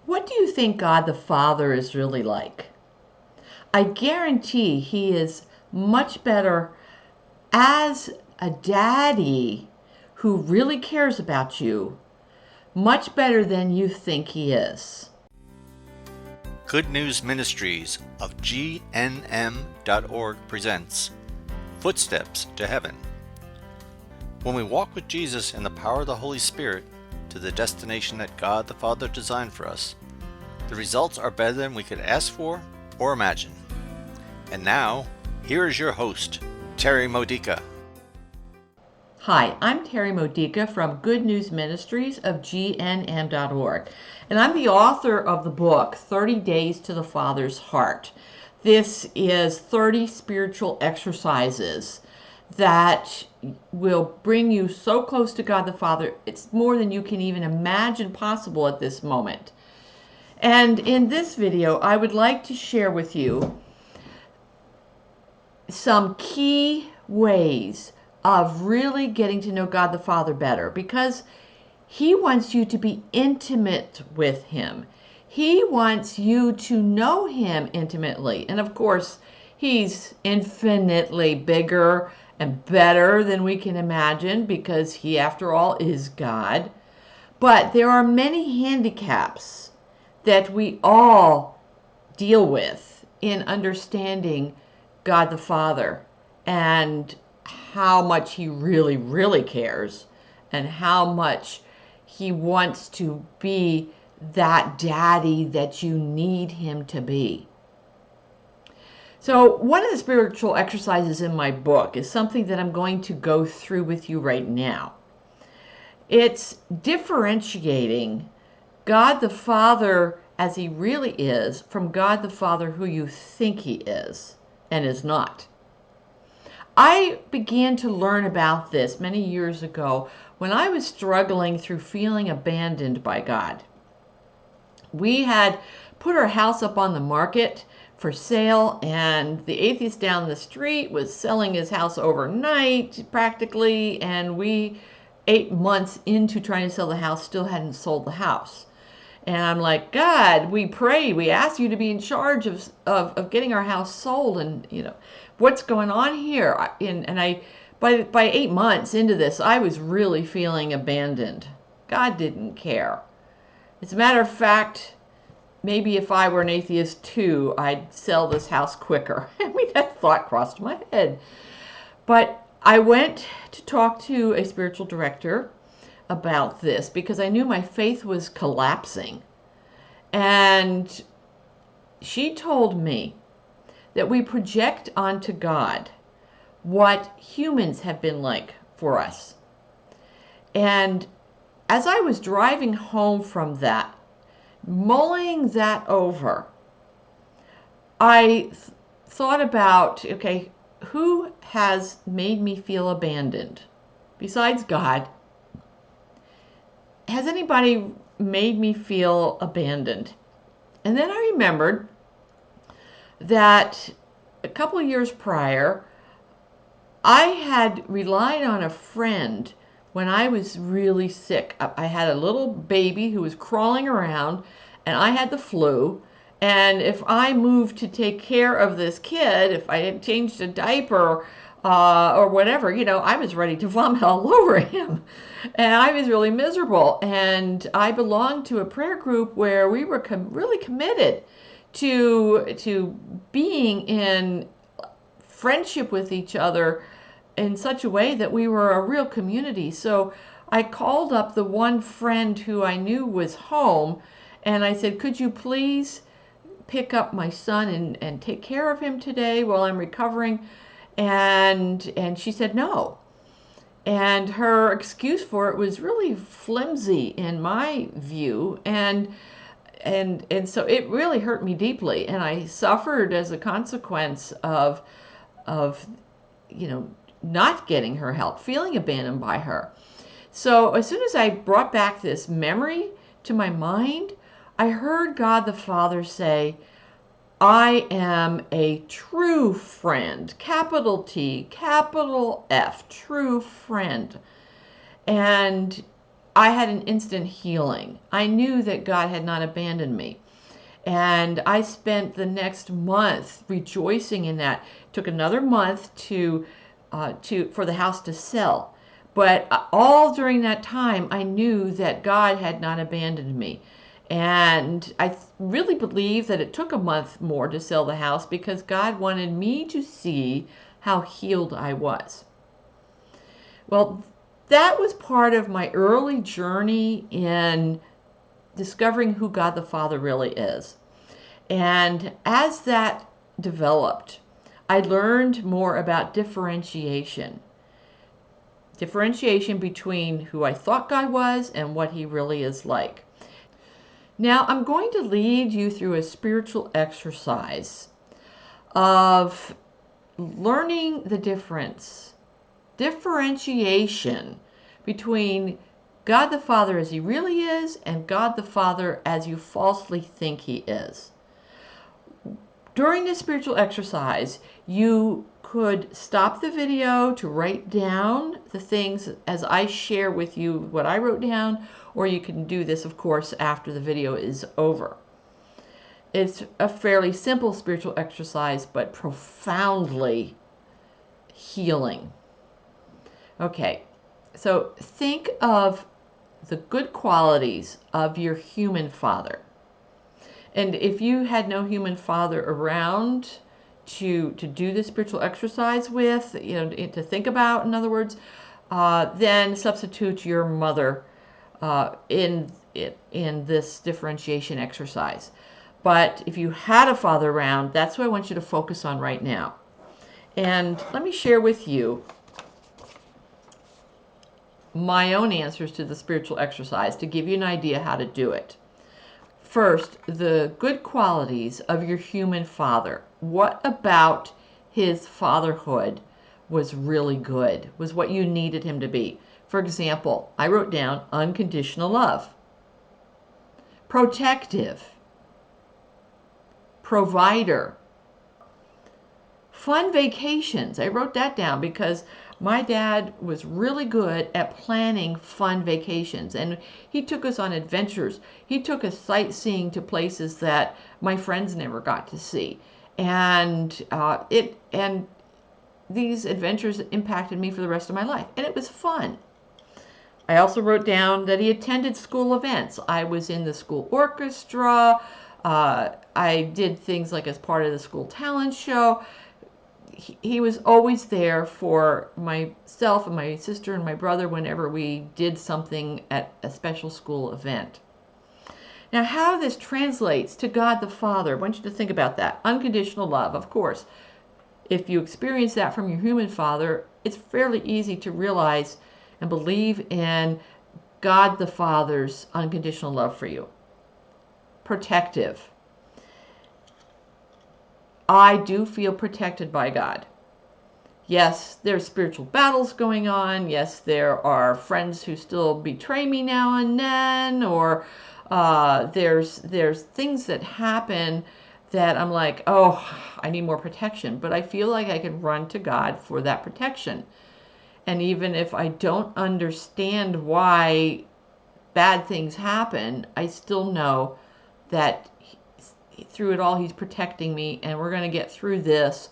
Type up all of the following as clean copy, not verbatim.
What do you think God the Father is really like? I guarantee he is much better as a daddy who really cares about you, much better than you think he is. Good News Ministries of GNM.org presents Footsteps to Heaven. When we walk with Jesus in the power of the Holy Spirit to the destination that God the Father designed for us, the results are better than we could ask for or imagine. And now, here is your host, Terry Modica. Hi, I'm Terry Modica from Good News Ministries of GNM.org, and I'm the author of the book, 30 Days to the Father's Heart. This is 30 spiritual exercises that will bring you so close to God the Father, it's more than you can even imagine possible at this moment. And in this video, I would like to share with you some key ways of really getting to know God the Father better, because he wants you to be intimate with him. He wants you to know him intimately. And of course, he's infinitely bigger and better than we can imagine, because he, after all, is God. But there are many handicaps that we all deal with in understanding God the Father and how much he really, really cares, and how much he wants to be that daddy that you need him to be. So one of the spiritual exercises in my book is something that I'm going to go through with you right now. It's differentiating God the Father as he really is from God the Father who you think he is and is not. I began to learn about this many years ago when I was struggling through feeling abandoned by God. We had put our house up on the market for sale, and the atheist down the street was selling his house overnight practically, and we 8 months into trying to sell the house still hadn't sold the house. And I'm like, God, we prayed, we asked you to be in charge of getting our house sold, and what's going on here? By 8 months into this, I was really feeling abandoned. God didn't care. As a matter of fact, maybe if I were an atheist too, I'd sell this house quicker. I mean, that thought crossed my head. But I went to talk to a spiritual director about this because I knew my faith was collapsing. And she told me that we project onto God what humans have been like for us. And as I was driving home from that, mulling that over, I thought about, okay, who has made me feel abandoned besides God? Has anybody made me feel abandoned? And then I remembered that a couple of years prior, I had relied on a friend when I was really sick. I had a little baby who was crawling around, and I had the flu. And if I moved to take care of this kid, if I had changed a diaper or whatever, I was ready to vomit all over him. And I was really miserable. And I belonged to a prayer group where we were really committed to being in friendship with each other in such a way that we were a real community. So I called up the one friend who I knew was home, and I said, could you please pick up my son and take care of him today while I'm recovering? And she said no. And her excuse for it was really flimsy in my view, and so it really hurt me deeply, and I suffered as a consequence of not getting her help, feeling abandoned by her. So as soon as I brought back this memory to my mind, I heard God the Father say, I am a true friend, capital T, capital F, true friend. And I had an instant healing. I knew that God had not abandoned me. And I spent the next month rejoicing in that. It took another month for the house to sell. But all during that time, I knew that God had not abandoned me. And I really believe that it took a month more to sell the house because God wanted me to see how healed I was. Well, that was part of my early journey in discovering who God the Father really is. And as that developed, I learned more about differentiation. Differentiation between who I thought God was and what he really is like. Now, I'm going to lead you through a spiritual exercise of learning the differentiation between God the Father as he really is and God the Father as you falsely think he is. During this spiritual exercise, you could stop the video to write down the things as I share with you what I wrote down, or you can do this, of course, after the video is over. It's a fairly simple spiritual exercise, but profoundly healing. Okay, so think of the good qualities of your human father. And if you had no human father around to do this spiritual exercise with, to think about, in other words, then substitute your mother in this differentiation exercise. But if you had a father around, that's what I want you to focus on right now. And let me share with you my own answers to the spiritual exercise to give you an idea how to do it. First, the good qualities of your human father. What about his fatherhood was really good, was what you needed him to be? For example, I wrote down unconditional love, protective, provider, fun vacations. I wrote that down because my dad was really good at planning fun vacations, and he took us on adventures. He took us sightseeing to places that my friends never got to see, and these adventures impacted me for the rest of my life, and it was fun. I also wrote down that he attended school events. I was in the school orchestra. I did things like as part of the school talent show. He was always there for myself and my sister and my brother whenever we did something at a special school event. Now, how this translates to God the Father, I want you to think about that. Unconditional love, of course. If you experience that from your human father, it's fairly easy to realize and believe in God the Father's unconditional love for you. Protective. I do feel protected by God. Yes, there's spiritual battles going on. Yes, there are friends who still betray me now and then, or there's things that happen that I'm like, oh, I need more protection. But I feel like I can run to God for that protection. And even if I don't understand why bad things happen, I still know that through it all, he's protecting me, and we're going to get through this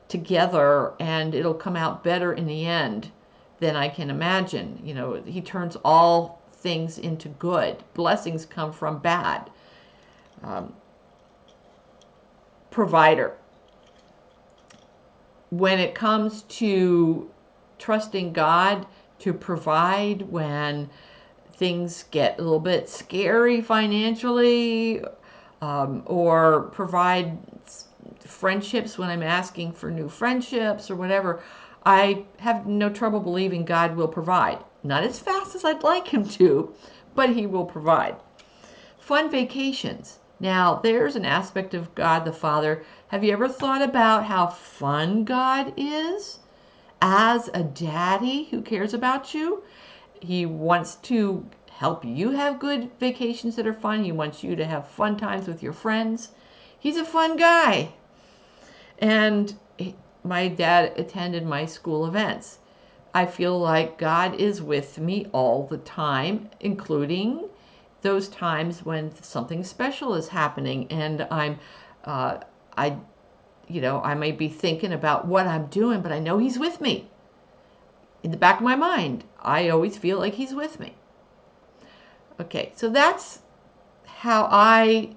together, and it'll come out better in the end than I can imagine. He turns all things into good. Blessings come from bad. Provider. When it comes to trusting God to provide when things get a little bit scary financially, or provide friendships when I'm asking for new friendships or whatever, I have no trouble believing God will provide. Not as fast as I'd like him to, but he will provide. Fun vacations. Now, there's an aspect of God the Father. Have you ever thought about how fun God is as a daddy who cares about you? He wants to help you have good vacations that are fun. He wants you to have fun times with your friends. He's a fun guy. And my dad attended my school events. I feel like God is with me all the time, including those times when something special is happening and uh, I, I may be thinking about what I'm doing, but I know He's with me. In the back of my mind, I always feel like He's with me. Okay, so that's how I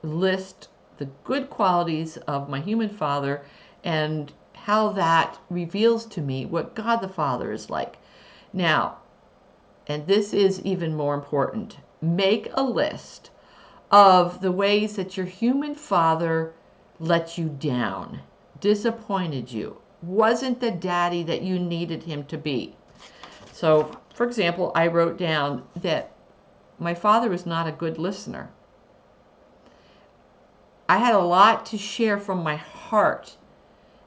list the good qualities of my human father and how that reveals to me what God the Father is like. Now, and this is even more important, make a list of the ways that your human father let you down, disappointed you, wasn't the daddy that you needed him to be. So, for example, I wrote down that my father was not a good listener. I had a lot to share from my heart,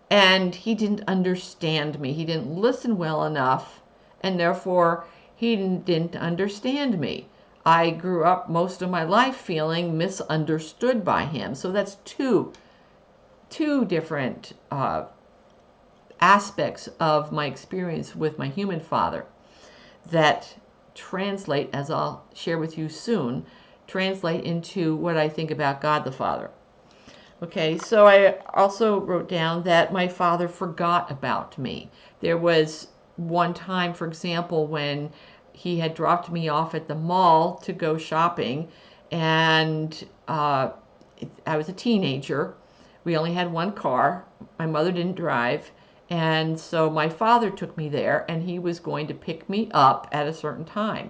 and he didn't understand me. He didn't listen well enough, and therefore he didn't understand me. I grew up most of my life feeling misunderstood by him. So that's two different aspects of my experience with my human father that translate, as I'll share with you soon, translate into what I think about God the Father. Okay, so I also wrote down that my father forgot about me. There was one time, for example, when he had dropped me off at the mall to go shopping, and I was a teenager. We only had one car. My mother didn't drive, and so my father took me there, and he was going to pick me up at a certain time.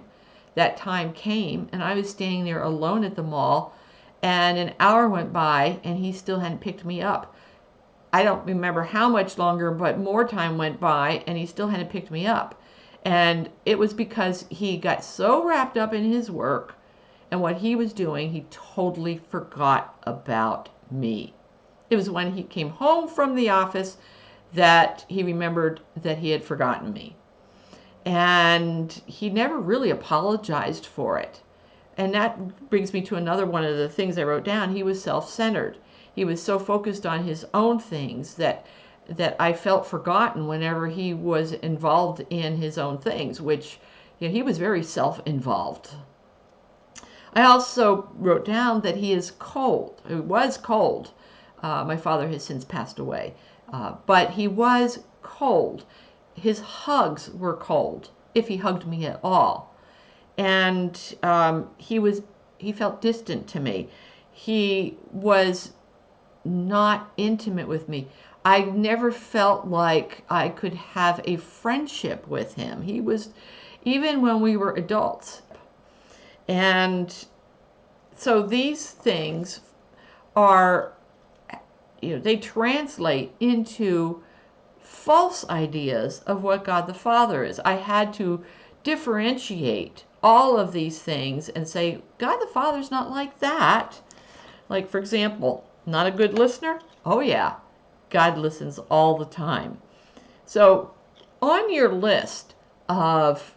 That time came, and I was standing there alone at the mall, and an hour went by and he still hadn't picked me up. I don't remember how much longer, but more time went by and he still hadn't picked me up. And it was because he got so wrapped up in his work and what he was doing, he totally forgot about me. It was when he came home from the office that he remembered that he had forgotten me. And he never really apologized for it. And that brings me to another one of the things I wrote down. He was self-centered. He was so focused on his own things that I felt forgotten whenever he was involved in his own things, which he was very self-involved. I also wrote down that he is cold. He was cold. My father has since passed away, but he was cold. His hugs were cold, if he hugged me at all. And he felt distant to me. He was not intimate with me. I never felt like I could have a friendship with him. He was, even when we were adults. And so these things are, they translate into false ideas of what God the Father is. I had to differentiate all of these things and say, God the Father's not like that. Like, for example, not a good listener? Oh, yeah. God listens all the time. So, on your list of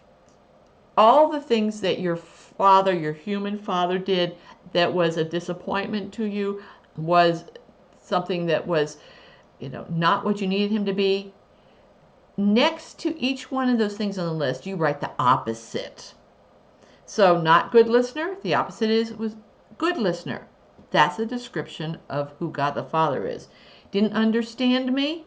all the things that your father, your human father, did that was a disappointment to you, was something that was, not what you needed him to be, next to each one of those things on the list, you write the opposite. So not good listener, the opposite was good listener. That's a description of who God the Father is. Didn't understand me?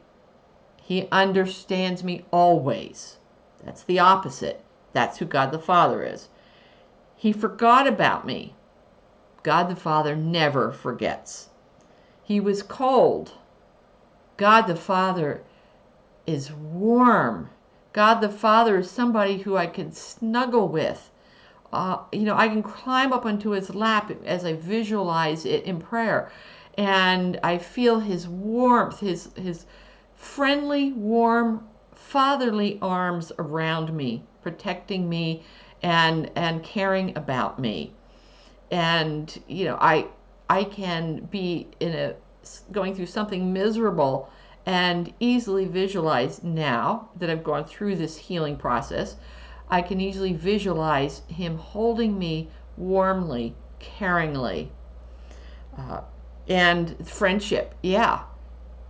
He understands me always. That's the opposite. That's who God the Father is. He forgot about me. God the Father never forgets. He was cold. God the Father is warm. God the Father is somebody who I can snuggle with. I can climb up onto his lap as I visualize it in prayer. And I feel his warmth, his friendly, warm, fatherly arms around me, protecting me and caring about me. And, I can be going through something miserable and easily visualize, now that I've gone through this healing process, I can easily visualize him holding me warmly, caringly. And friendship, yeah,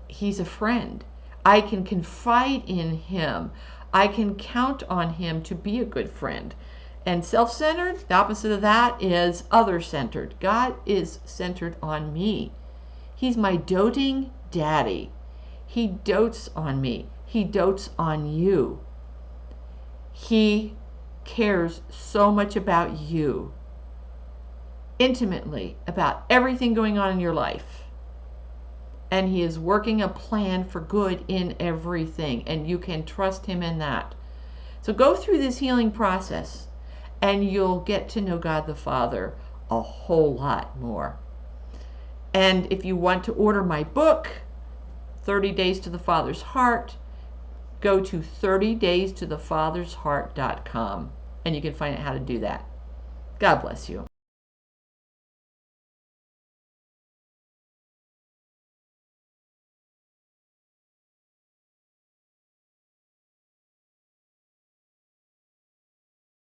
he's a friend. I can confide in him. I can count on him to be a good friend. And self-centered, the opposite of that is other-centered. God is centered on me. He's my doting daddy. He dotes on me. He dotes on you. He cares so much about you, intimately, about everything going on in your life. And he is working a plan for good in everything, and you can trust him in that. So go through this healing process, and you'll get to know God the Father a whole lot more. And if you want to order my book, 30 Days to the Father's Heart, go to 30daystothefathersheart.com, and you can find out how to do that. God bless you.